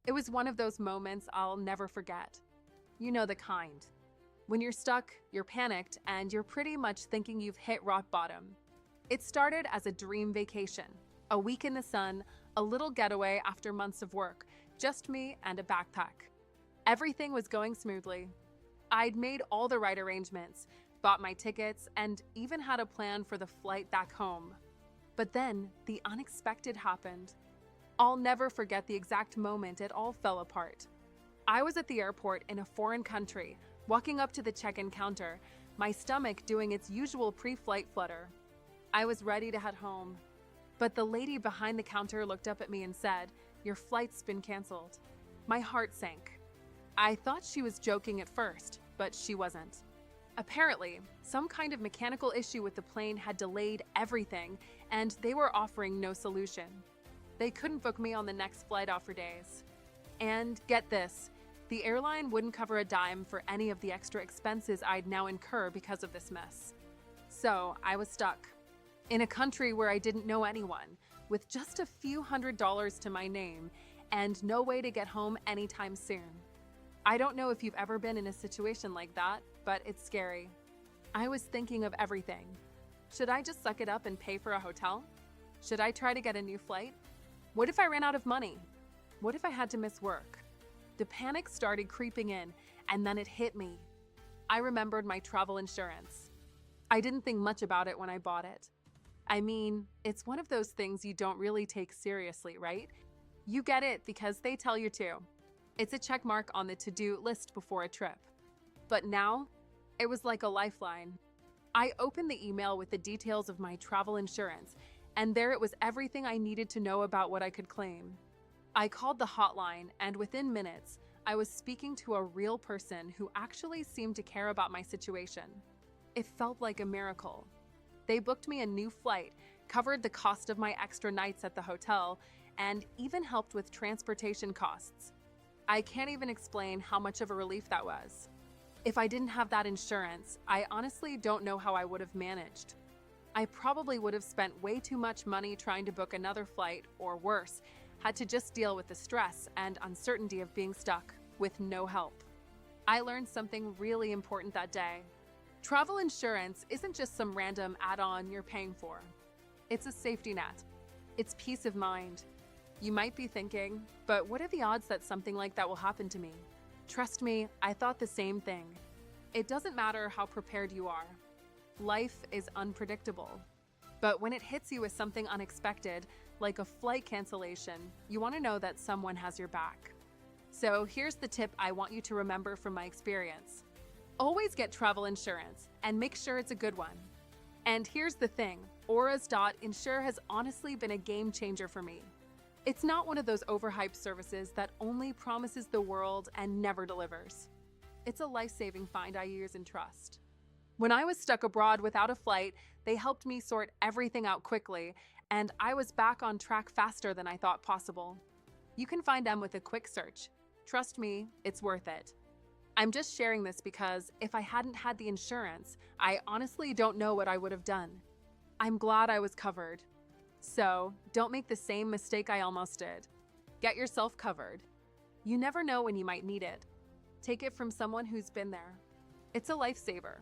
It was one of those moments I'll never forget. You know the kind. When you're stuck, you're panicked, and you're pretty much thinking you've hit rock bottom. It started as a dream vacation, a week in the sun, a little getaway after months of work, just me and a backpack. Everything was going smoothly. I'd made all the right arrangements, bought my tickets, and even had a plan for the flight back home. But then, the unexpected happened. I'll never forget the exact moment it all fell apart. I was at the airport in a foreign country, walking up to the check-in counter, my stomach doing its usual pre-flight flutter. I was ready to head home. But the lady behind the counter looked up at me and said, "Your flight's been canceled." My heart sank. I thought she was joking at first, but she wasn't. Apparently, some kind of mechanical issue with the plane had delayed everything, and they were offering no solution. They couldn't book me on the next flight out for days. And get this, the airline wouldn't cover a dime for any of the extra expenses I'd now incur because of this mess. So I was stuck in a country where I didn't know anyone, with just a few $100s to my name, and no way to get home anytime soon. I don't know if you've ever been in a situation like that, but it's scary. I was thinking of everything. Should I just suck it up and pay for a hotel? Should I try to get a new flight? What if I ran out of money? What if I had to miss work? The panic started creeping in, and then it hit me. I remembered my travel insurance. I didn't think much about it when I bought it. I mean, it's one of those things you don't really take seriously, right? You get it because they tell you to. It's a check mark on the to-do list before a trip. But now, it was like a lifeline. I opened the email with the details of my travel insurance, and there it was everything I needed to know about what I could claim. I called the hotline, and within minutes, I was speaking to a real person who actually seemed to care about my situation. It felt like a miracle. They booked me a new flight, covered the cost of my extra nights at the hotel, and even helped with transportation costs. I can't even explain how much of a relief that was. If I didn't have that insurance, I honestly don't know how I would have managed. I probably would have spent way too much money trying to book another flight, or worse, had to just deal with the stress and uncertainty of being stuck with no help. I learned something really important that day. Travel insurance isn't just some random add-on you're paying for. It's a safety net. It's peace of mind. You might be thinking, but what are the odds that something like that will happen to me? Trust me, I thought the same thing. It doesn't matter how prepared you are. Life is unpredictable. But when it hits you with something unexpected, like a flight cancellation, you want to know that someone has your back. So here's the tip I want you to remember from my experience. Always get travel insurance, and make sure it's a good one. And here's the thing, Auras.insure has honestly been a game changer for me. It's not one of those overhyped services that only promises the world and never delivers. It's a life-saving find I use and trust. When I was stuck abroad without a flight, they helped me sort everything out quickly, and I was back on track faster than I thought possible. You can find them with a quick search. Trust me, it's worth it. I'm just sharing this because if I hadn't had the insurance, I honestly don't know what I would have done. I'm glad I was covered. So, don't make the same mistake I almost did. Get yourself covered. You never know when you might need it. Take it from someone who's been there. It's a lifesaver.